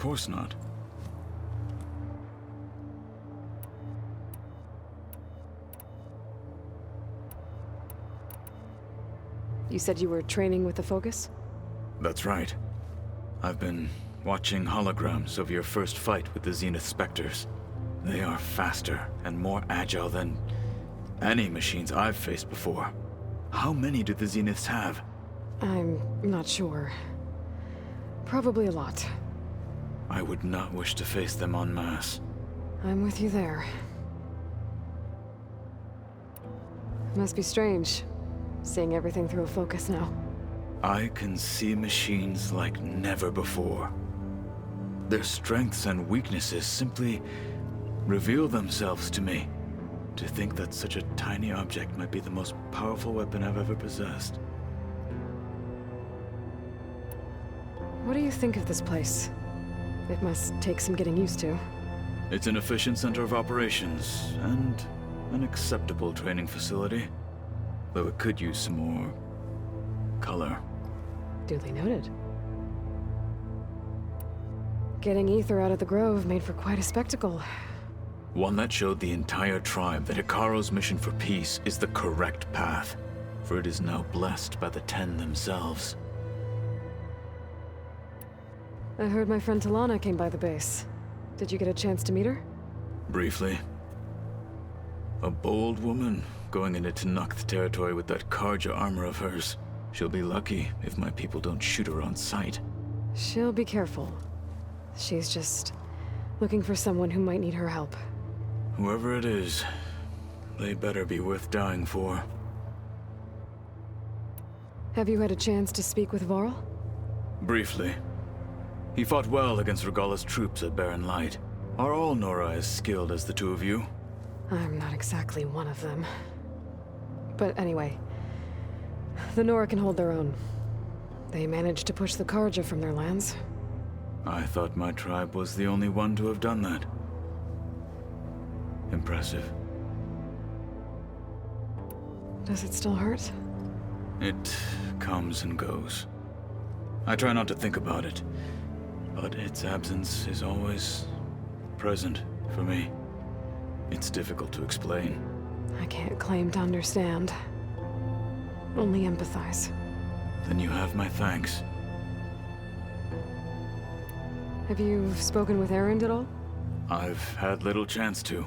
course not. You said you were training with the Focus? That's right. I've been watching holograms of your first fight with the Zenith Spectres. They are faster and more agile than any machines I've faced before. How many do the Zeniths have? I'm not sure. Probably a lot. I would not wish to face them en masse. I'm with you there. Must be strange, seeing everything through a Focus now. I can see machines like never before. Their strengths and weaknesses simply reveal themselves to me. To think that such a tiny object might be the most powerful weapon I've ever possessed. What do you think of this place? It must take some getting used to. It's an efficient center of operations, and an acceptable training facility. Though it could use some more color. Duly noted. Getting Ether out of the Grove made for quite a spectacle. One that showed the entire tribe that Hikaru's mission for peace is the correct path, for it is now blessed by the Ten themselves. I heard my friend Talana came by the base. Did you get a chance to meet her? Briefly. A bold woman going into Tenakth territory with that Karja armor of hers. She'll be lucky if my people don't shoot her on sight. She'll be careful. She's just looking for someone who might need her help. Whoever it is, they better be worth dying for. Have you had a chance to speak with Varl? Briefly. He fought well against Regalla's troops at Barren Light. Are all Nora as skilled as the two of you? I'm not exactly one of them. But anyway, the Nora can hold their own. They managed to push the Karja from their lands. I thought my tribe was the only one to have done that. Impressive. Does it still hurt? It comes and goes. I try not to think about it, but its absence is always present for me. It's difficult to explain. I can't claim to understand. Only empathize. Then you have my thanks. Have you spoken with Erend at all? I've had little chance to.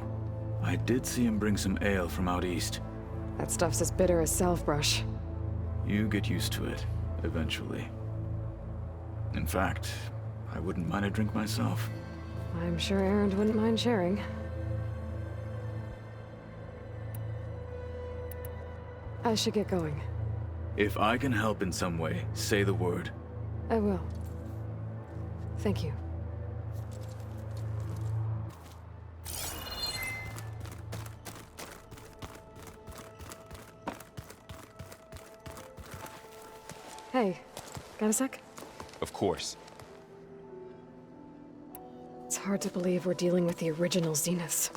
I did see him bring some ale from out east. That stuff's as bitter as self-brush. You get used to it, eventually. In fact, I wouldn't mind a drink myself. I'm sure Erend wouldn't mind sharing. I should get going. If I can help in some way, say the word. I will. Thank you. Hey, got a sec? Of course. It's hard to believe we're dealing with the original Zeniths.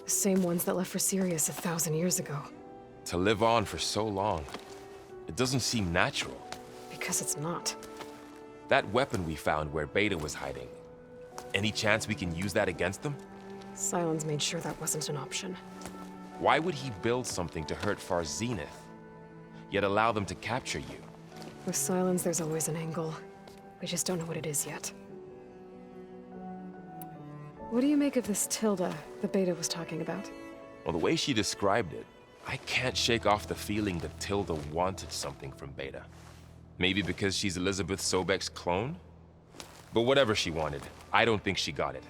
The same ones that left for Sirius 1,000 years ago. To live on for so long, it doesn't seem natural. Because it's not. That weapon we found where Beta was hiding, any chance we can use that against them? Sylens made sure that wasn't an option. Why would he build something to hurt Far's Zenith, yet allow them to capture you? With Sylens, there's always an angle. We just don't know what it is yet. What do you make of this Tilda the Beta was talking about? Well, the way she described it, I can't shake off the feeling that Tilda wanted something from Beta. Maybe because she's Elizabeth Sobek's clone? But whatever she wanted, I don't think she got it.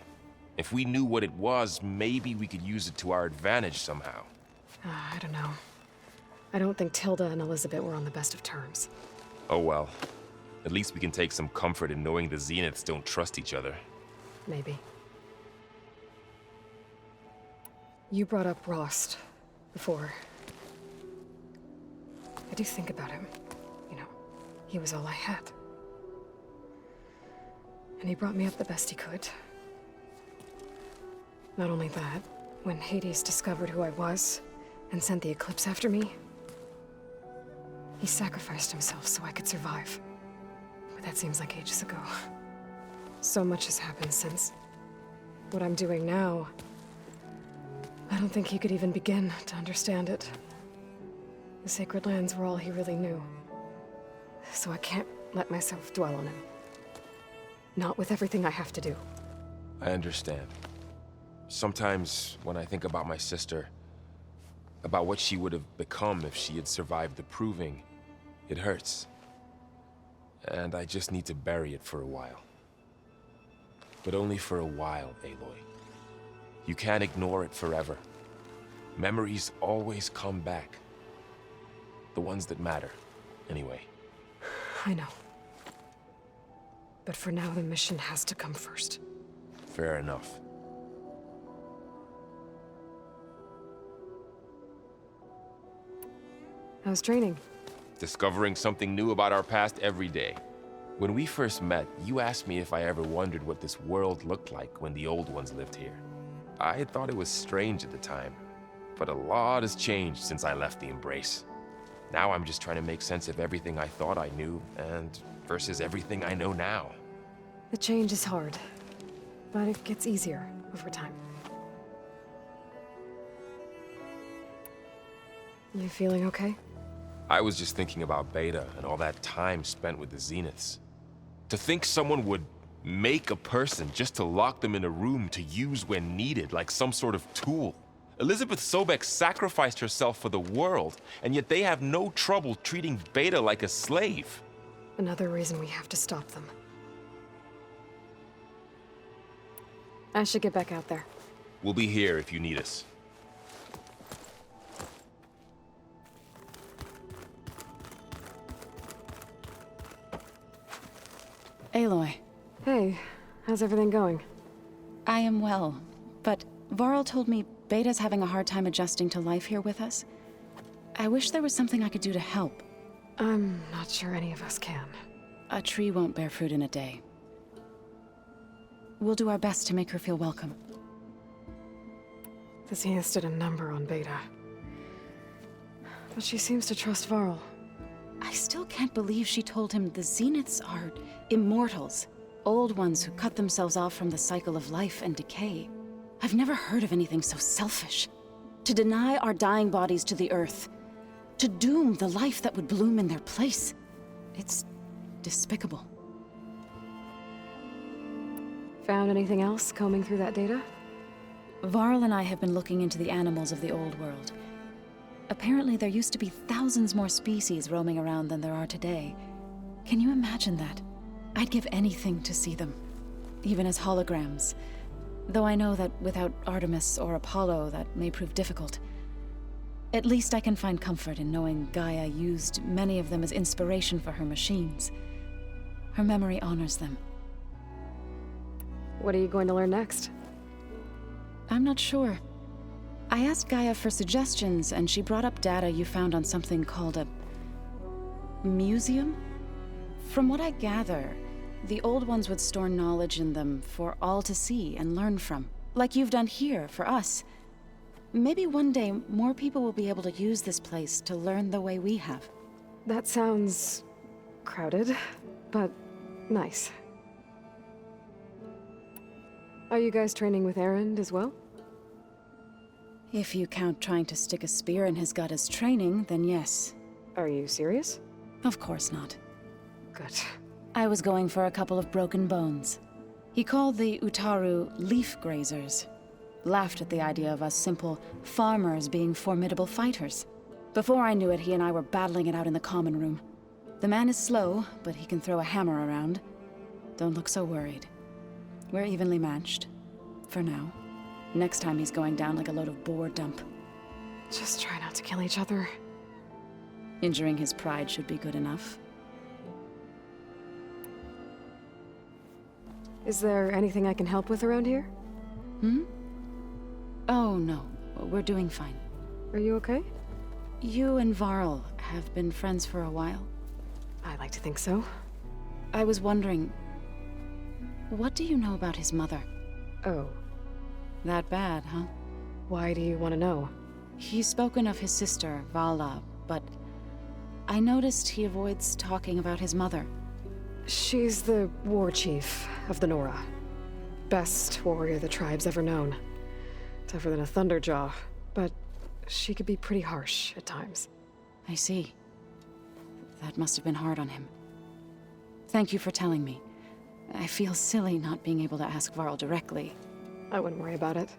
If we knew what it was, maybe we could use it to our advantage somehow. I don't know. I don't think Tilda and Elizabeth were on the best of terms. Oh well. At least we can take some comfort in knowing the Zeniths don't trust each other. Maybe. You brought up Rost before. I do think about him. You know, he was all I had. And he brought me up the best he could. Not only that, when Hades discovered who I was and sent the Eclipse after me, he sacrificed himself so I could survive. But that seems like ages ago. So much has happened since what I'm doing now. I don't think he could even begin to understand it. The Sacred Lands were all he really knew. So I can't let myself dwell on him. Not with everything I have to do. I understand. Sometimes when I think about my sister, about what she would have become if she had survived the Proving, it hurts. And I just need to bury it for a while. But only for a while, Aloy. You can't ignore it forever. Memories always come back. The ones that matter, anyway. I know. But for now, the mission has to come first. Fair enough. How's training? Discovering something new about our past every day. When we first met, you asked me if I ever wondered what this world looked like when the old ones lived here. I had thought it was strange at the time, but a lot has changed since I left the Embrace. Now I'm just trying to make sense of everything I thought I knew, and versus everything I know now. The change is hard, but it gets easier over time. You feeling okay? I was just thinking about Beta and all that time spent with the Zeniths. To think someone would make a person just to lock them in a room to use when needed, like some sort of tool. Elizabeth Sobek sacrificed herself for the world, and yet they have no trouble treating Beta like a slave. Another reason we have to stop them. I should get back out there. We'll be here if you need us. Aloy, Hey, how's everything going? I am well, but Varl told me Beta's having a hard time adjusting to life here with us. I wish there was something I could do to help. I'm not sure any of us can. A tree won't bear fruit in a day. We'll do our best to make her feel welcome. The Zeniths did a number on Beta. But she seems to trust Varl. I still can't believe she told him the Zeniths are immortals. Old ones who cut themselves off from the cycle of life and decay. I've never heard of anything so selfish. To deny our dying bodies to the earth. To doom the life that would bloom in their place. It's despicable. Found anything else combing through that data? Varl and I have been looking into the animals of the old world. Apparently there used to be thousands more species roaming around than there are today. Can you imagine that? I'd give anything to see them, even as holograms. Though I know that without Artemis or Apollo, that may prove difficult. At least I can find comfort in knowing Gaia used many of them as inspiration for her machines. Her memory honors them. What are you going to learn next? I'm not sure. I asked Gaia for suggestions, and she brought up data you found on something called a museum? From what I gather, the old ones would store knowledge in them for all to see and learn from, like you've done here for us. Maybe one day more people will be able to use this place to learn the way we have. That sounds crowded, but nice. Are you guys training with Erend as well? If you count trying to stick a spear in his gut as training, then yes. Are you serious? Of course not. Good. I was going for a couple of broken bones. He called the Utaru leaf grazers. Laughed at the idea of us simple farmers being formidable fighters. Before I knew it, he and I were battling it out in the common room. The man is slow, but he can throw a hammer around. Don't look so worried. We're evenly matched. For now. Next time he's going down like a load of boar dump. Just try not to kill each other. Injuring his pride should be good enough. Is there anything I can help with around here? Oh, no. We're doing fine. Are you okay? You and Varl have been friends for a while. I like to think so. I was wondering, what do you know about his mother? Oh, That bad, huh? why do you want to know? He's spoken of his sister, Vala, but I noticed he avoids talking about his mother. She's the war chief of the Nora. Best warrior the tribe's ever known. Tougher than a Thunderjaw, but she could be pretty harsh at times. I see. That must have been hard on him. Thank you for telling me. I feel silly not being able to ask Varl directly. I wouldn't worry about it.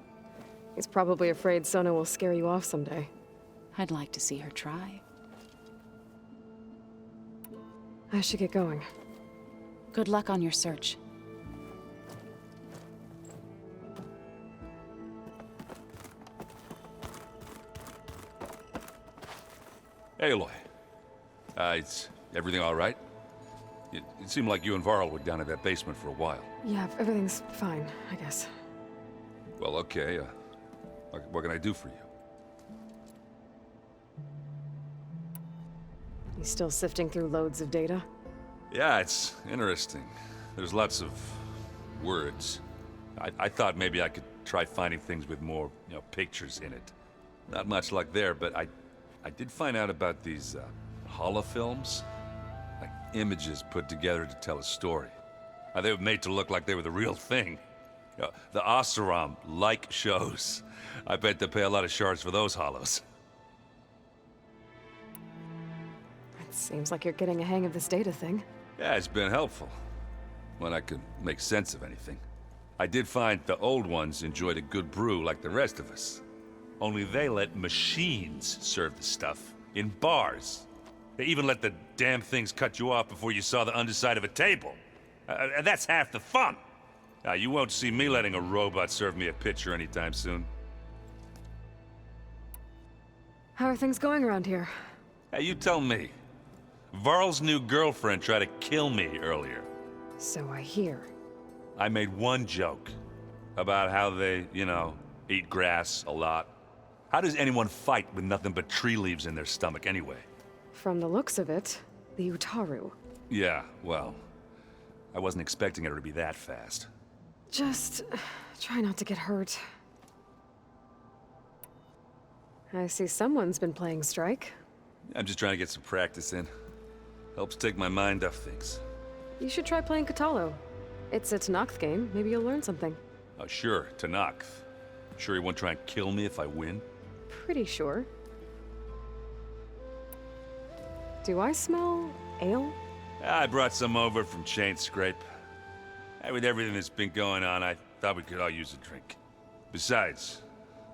He's probably afraid Sona will scare you off someday. I'd like to see her try. I should get going. Good luck on your search. Hey, Aloy. Is everything all right? It seemed like you and Varl were down in that basement for a while. Yeah, everything's fine, I guess. Well, okay. What can I do for you? You still sifting through loads of data? Yeah, it's interesting. There's lots of words. I thought maybe I could try finding things with more, pictures in it. Not much luck there, but I did find out about these holofilms. Like images put together to tell a story. They were made to look like they were the real thing. The Oseram like shows. I bet they pay a lot of shards for those hollows. It seems like you're getting a hang of this data thing. Yeah, it's been helpful. When I could make sense of anything. I did find the old ones enjoyed a good brew like the rest of us. Only they let machines serve the stuff in bars. They even let the damn things cut you off before you saw the underside of a table. And that's half the fun. You won't see me letting a robot serve me a pitcher anytime soon. How are things going around here? Hey, you tell me. Varl's new girlfriend tried to kill me earlier. So I hear. I made one joke about how they, eat grass a lot. How does anyone fight with nothing but tree leaves in their stomach anyway? From the looks of it, the Utaru. Yeah, well, I wasn't expecting her to be that fast. Just try not to get hurt. I see someone's been playing Strike. I'm just trying to get some practice in. Helps take my mind off things. You should try playing Katalo. It's a Tanakh game. Maybe you'll learn something. Oh, sure, Tanakh. Sure he won't try and kill me if I win? Pretty sure. Do I smell ale? I brought some over from Chain Scrape. With everything that's been going on, I thought we could all use a drink. Besides,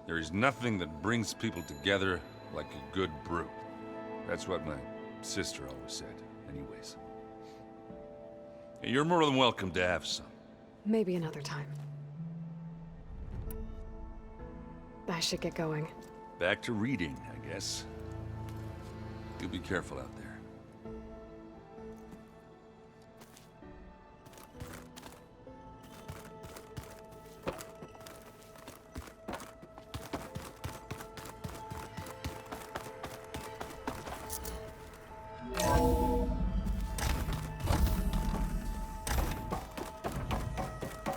there is nothing that brings people together like a good brew. That's what my sister always said, anyways. You're more than welcome to have some. Maybe another time. I should get going. Back to reading, I guess. You be careful out there.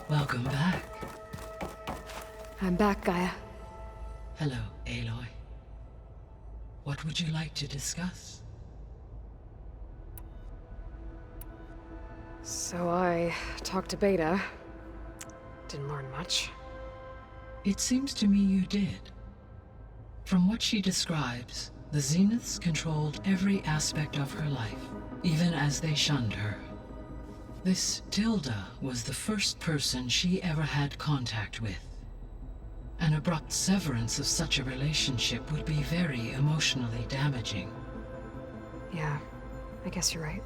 Welcome back. I'm back, Gaia. Hello, Aloy. What would you like to discuss? So I talked to Beta. Didn't learn much. It seems to me you did. From what she describes, the Zeniths controlled every aspect of her life, even as they shunned her. This Tilda was the first person she ever had contact with. An abrupt severance of such a relationship would be very emotionally damaging. Yeah, I guess you're right.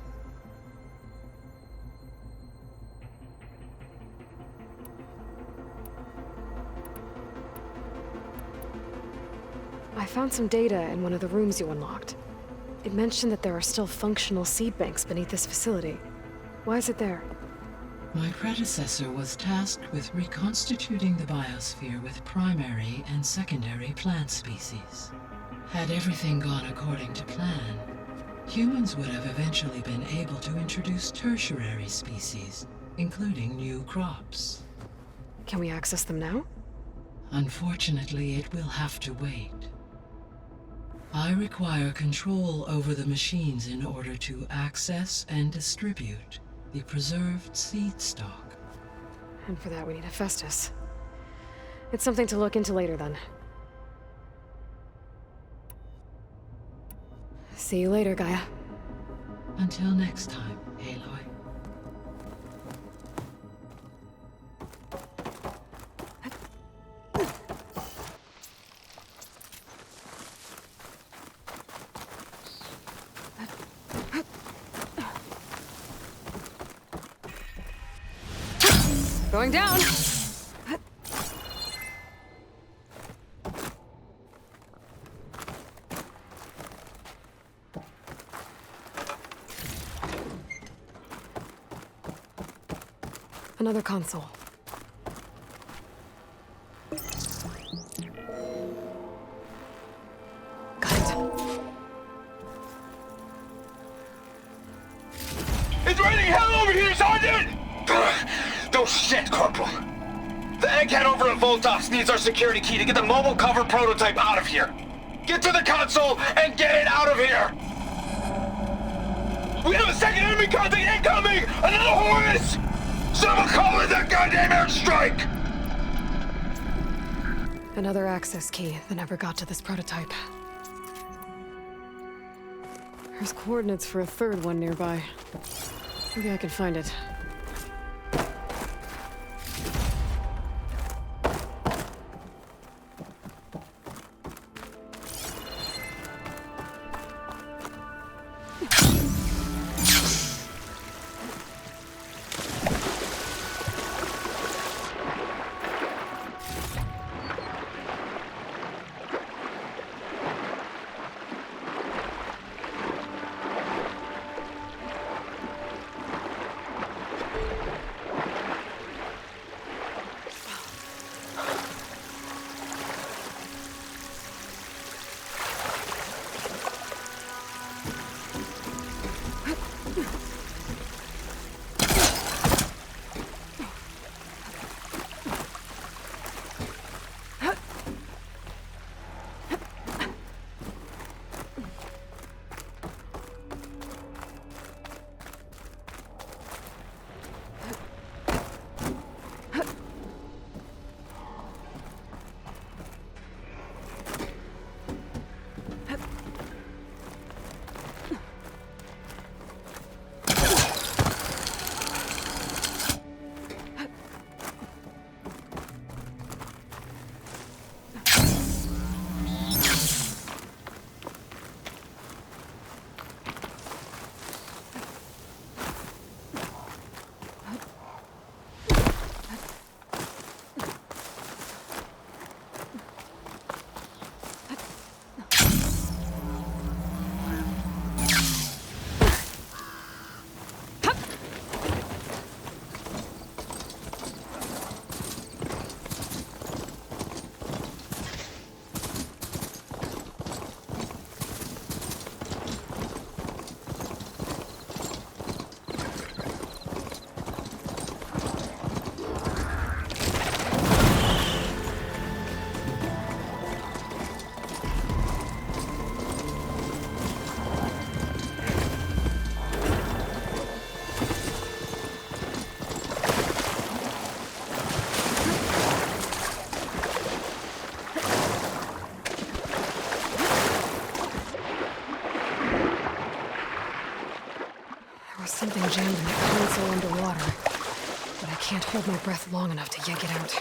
I found some data in one of the rooms you unlocked. It mentioned that there are still functional seed banks beneath this facility. Why is it there? My predecessor was tasked with reconstituting the biosphere with primary and secondary plant species. Had everything gone according to plan, humans would have eventually been able to introduce tertiary species, including new crops. Can we access them now? Unfortunately, it will have to wait. I require control over the machines in order to access and distribute the preserved seed stock. And for that we need Hephaestus. It's something to look into later then. See you later, Gaia. Until next time, Aloy. Going down! Another console. Got it. It's raining hell over here, Sergeant! No shit, Corporal. The egghead over at Voltox needs our security key to get the mobile cover prototype out of here. Get to the console and get it out of here! We have a second enemy contact incoming! Another Horus! Someone call in that goddamn airstrike! Another access key that never got to this prototype. There's coordinates for a third one nearby. Maybe I can find it. Something jammed in that console underwater, but I can't hold my breath long enough to yank it out.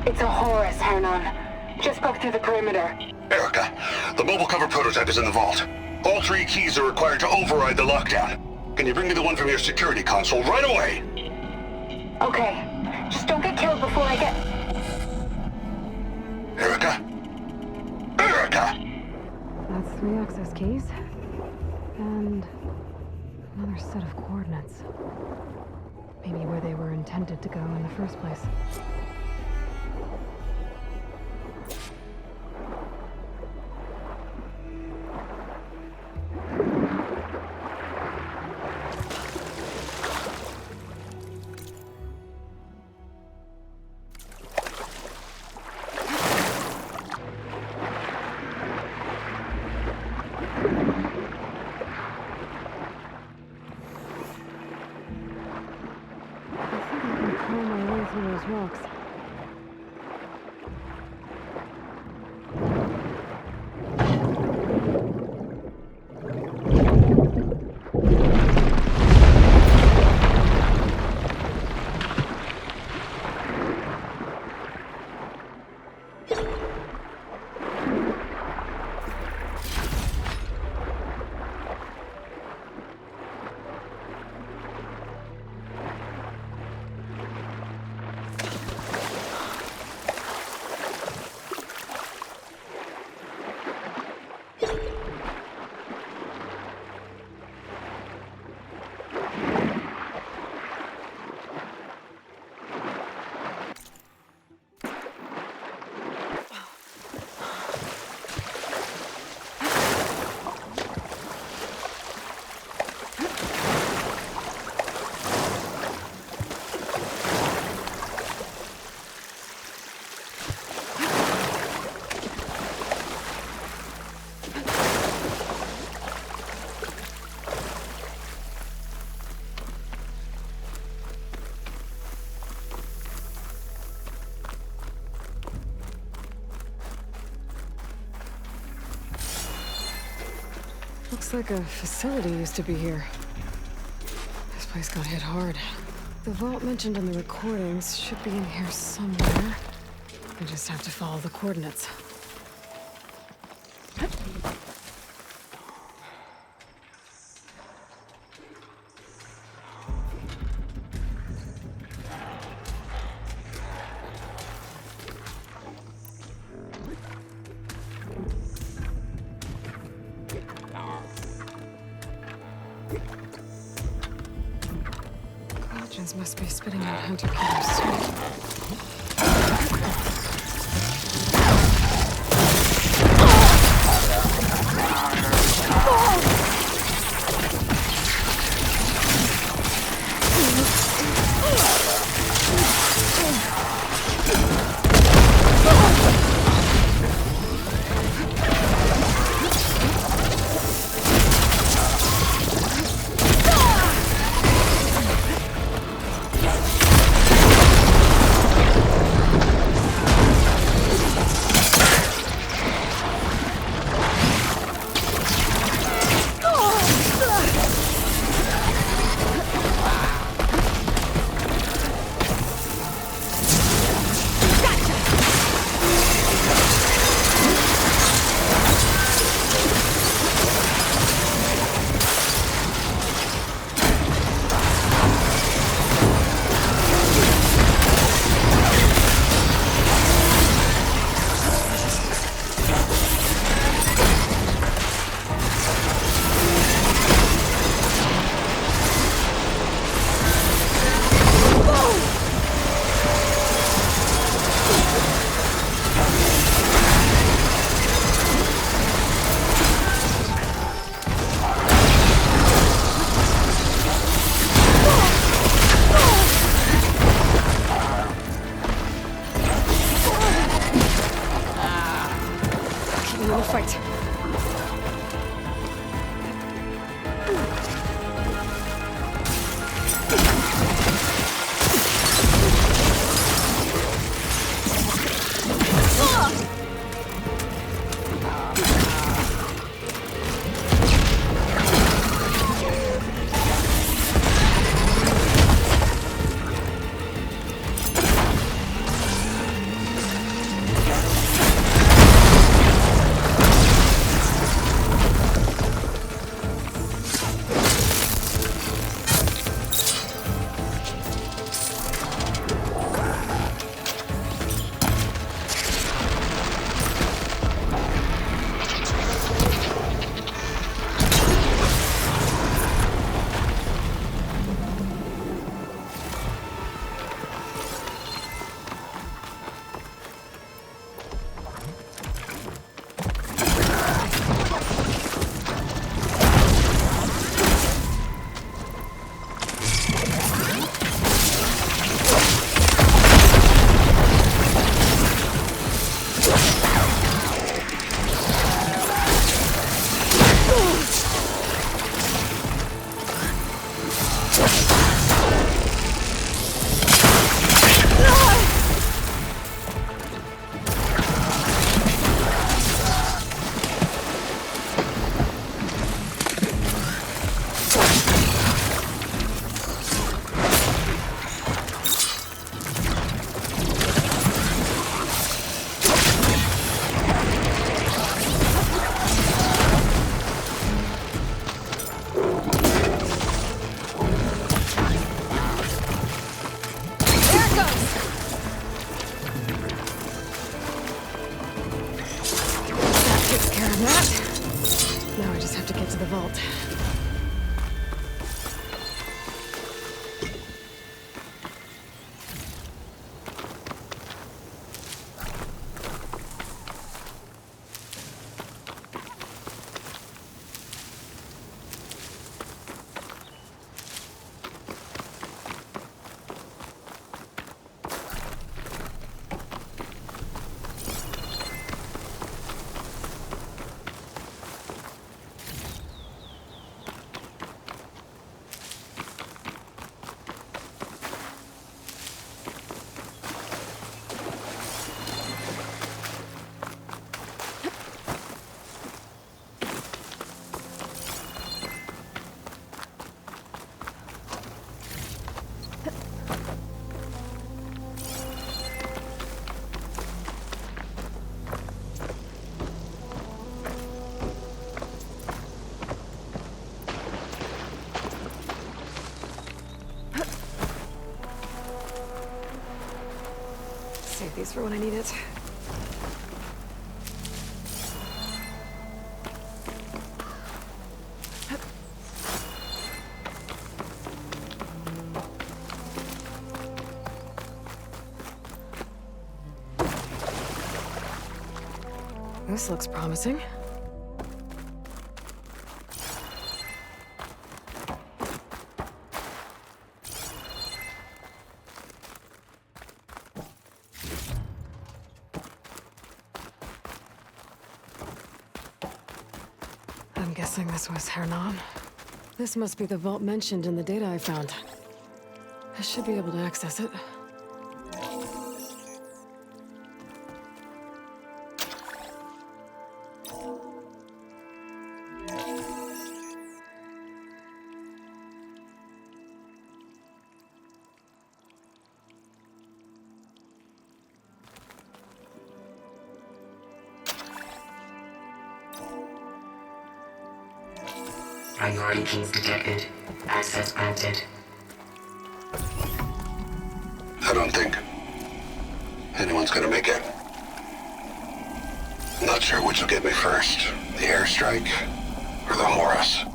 It's a Horus, Hernon. Just broke through the perimeter. Erica, the mobile cover prototype is in the vault. All 3 keys are required to override the lockdown. Can you bring me the one from your security console right away? Okay. Just don't get killed before I get... Erica? Erica! That's 3 access keys. And another set of coordinates. Maybe where they were intended to go in the first place. Rocks. Looks like a facility used to be here. This place got hit hard. The vault mentioned in the recordings should be in here somewhere. I just have to follow the coordinates. Must be spitting out hunter killers too. Save these for when I need it. This looks promising. I'm guessing this was Hernan. This must be the vault mentioned in the data I found. I should be able to access it. Priority keys detected. Access granted. I don't think anyone's gonna make it. Not sure which will get me first, the airstrike or the Horus.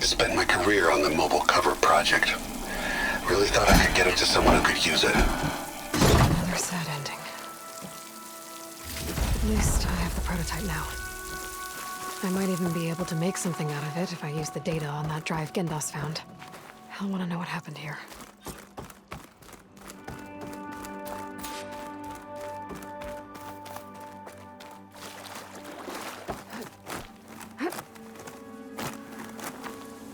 Spent my career on the mobile cover project. Really thought I could get it to someone who could use it. Another sad ending. At least I have the prototype now. I might even be able to make something out of it if I use the data on that drive Gendas found. I'll want to know what happened here.